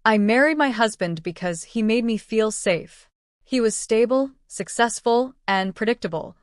I married my husband because he made me feel safe. He was stable, successful, and predictable.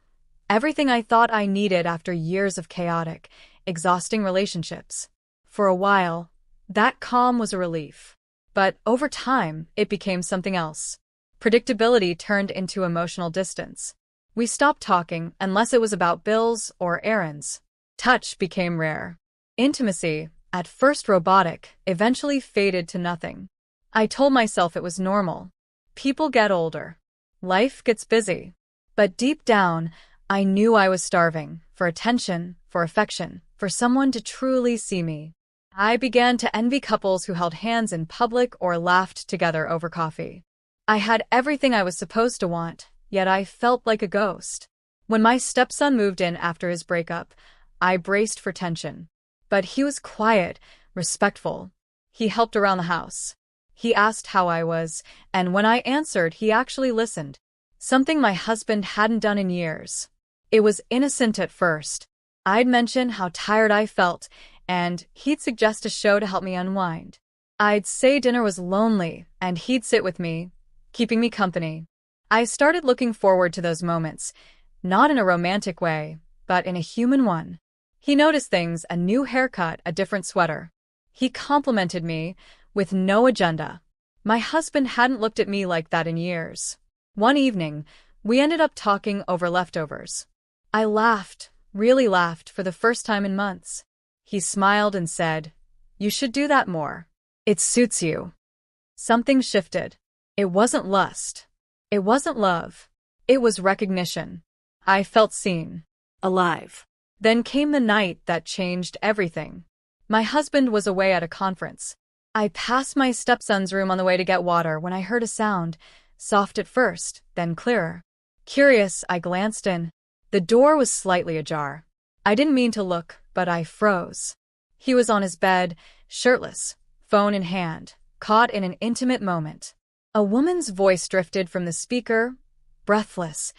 Everything I thought I needed after years of chaotic, exhausting relationships. For a while, that calm was a relief. But over time, it became something else. Predictability turned into emotional distance. We stopped talking unless it was about bills or errands. Touch became rare. Intimacy, at first robotic, eventually faded to nothing. I told myself it was normal. People get older. Life gets busy. But deep down, I knew I was starving for attention, for affection, for someone to truly see me. I began to envy couples who held hands in public or laughed together over coffee. I had everything I was supposed to want, yet I felt like a ghost. When my stepson moved in after his breakup, I braced for tension. But he was quiet, respectful. He helped around the house. He asked how I was, and when I answered, he actually listened. Something my husband hadn't done in years. It was innocent at first. I'd mention how tired I felt, and he'd suggest a show to help me unwind. I'd say dinner was lonely, and he'd sit with me, keeping me company. I started looking forward to those moments, not in a romantic way, but in a human one. He noticed things, a new haircut, a different sweater. He complimented me, with no agenda. My husband hadn't looked at me like that in years. One evening, we ended up talking over leftovers. I laughed, really laughed, for the first time in months. He smiled and said, "You should do that more. It suits you." Something shifted. It wasn't lust. It wasn't love. It was recognition. I felt seen. Alive. Then came the night that changed everything. My husband was away at a conference. I passed my stepson's room on the way to get water when I heard a sound, soft at first, then clearer. Curious, I glanced in. The door was slightly ajar. I didn't mean to look, but I froze. He was on his bed, shirtless, phone in hand, caught in an intimate moment. A woman's voice drifted from the speaker, breathless,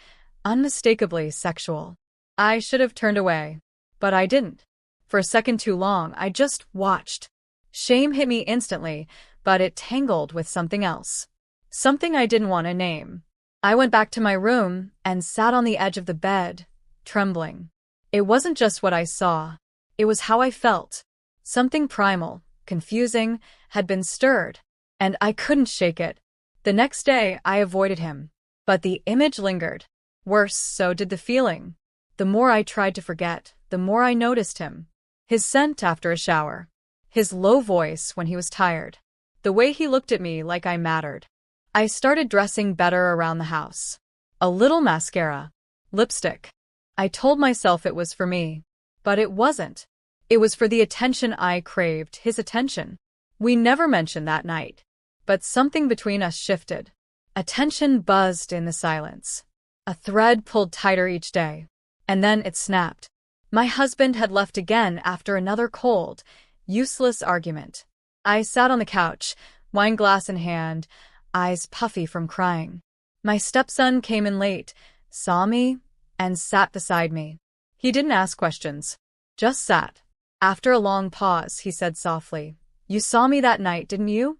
unmistakably sexual. I should have turned away, but I didn't. For a second too long, I just watched. Shame hit me instantly, but it tangled with something else. Something I didn't want to name. I went back to my room and sat on the edge of the bed, trembling. It wasn't just what I saw. It was how I felt. Something primal, confusing, had been stirred, and I couldn't shake it. The next day, I avoided him. But the image lingered. Worse, so did the feeling. The more I tried to forget, the more I noticed him. His scent after a shower. His low voice when he was tired. The way he looked at me like I mattered. I started dressing better around the house. A little mascara. Lipstick. I told myself it was for me. But it wasn't. It was for the attention I craved, his attention. We never mentioned that night. But something between us shifted. Attention buzzed in the silence. A thread pulled tighter each day. And then it snapped. My husband had left again after another cold, useless argument. I sat on the couch, wine glass in hand, eyes puffy from crying. My stepson came in late, saw me, and sat beside me. He didn't ask questions, just sat. After a long pause, he said softly, "You saw me that night, didn't you?"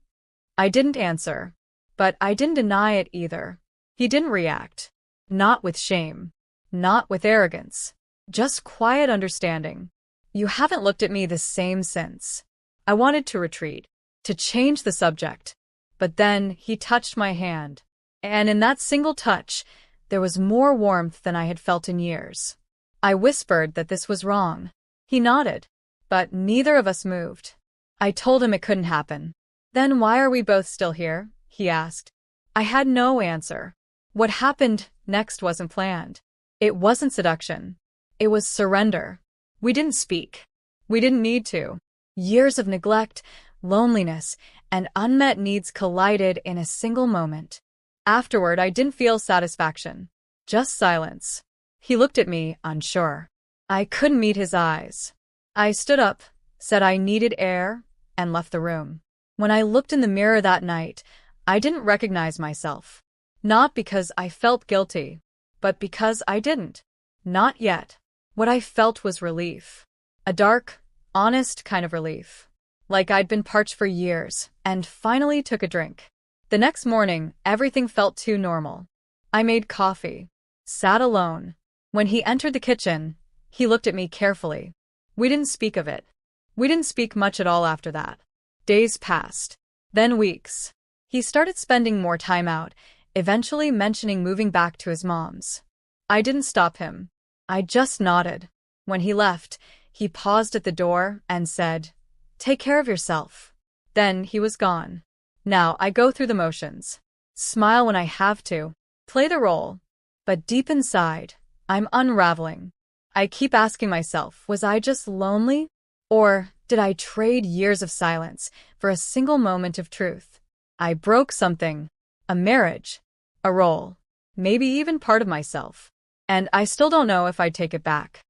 I didn't answer, but I didn't deny it either. He didn't react. Not with shame. Not with arrogance. Just quiet understanding. "You haven't looked at me the same since." I wanted to retreat, to change the subject. But then he touched my hand. And in that single touch, there was more warmth than I had felt in years. I whispered that this was wrong. He nodded. But neither of us moved. I told him it couldn't happen. "Then why are we both still here?" he asked. I had no answer. What happened next wasn't planned. It wasn't seduction. It was surrender. We didn't speak. We didn't need to. Years of neglect, loneliness, and unmet needs collided in a single moment. Afterward, I didn't feel satisfaction. Just silence. He looked at me, unsure. I couldn't meet his eyes. I stood up, said I needed air, and left the room. When I looked in the mirror that night, I didn't recognize myself. Not because I felt guilty, but because I didn't. Not yet. What I felt was relief. A dark, honest kind of relief. like I'd been parched for years, and finally took a drink. The next morning, everything felt too normal. I made coffee, sat alone. When he entered the kitchen, he looked at me carefully. We didn't speak of it. We didn't speak much at all after that. Days passed, then weeks. He started spending more time out, eventually mentioning moving back to his mom's. I didn't stop him. I just nodded. When he left, he paused at the door and said, "Take care of yourself." Then he was gone. Now I go through the motions. Smile when I have to. Play the role. But deep inside, I'm unraveling. I keep asking myself, was I just lonely? Or did I trade years of silence for a single moment of truth? I broke something. A marriage. A role. Maybe even part of myself. And I still don't know if I'd take it back.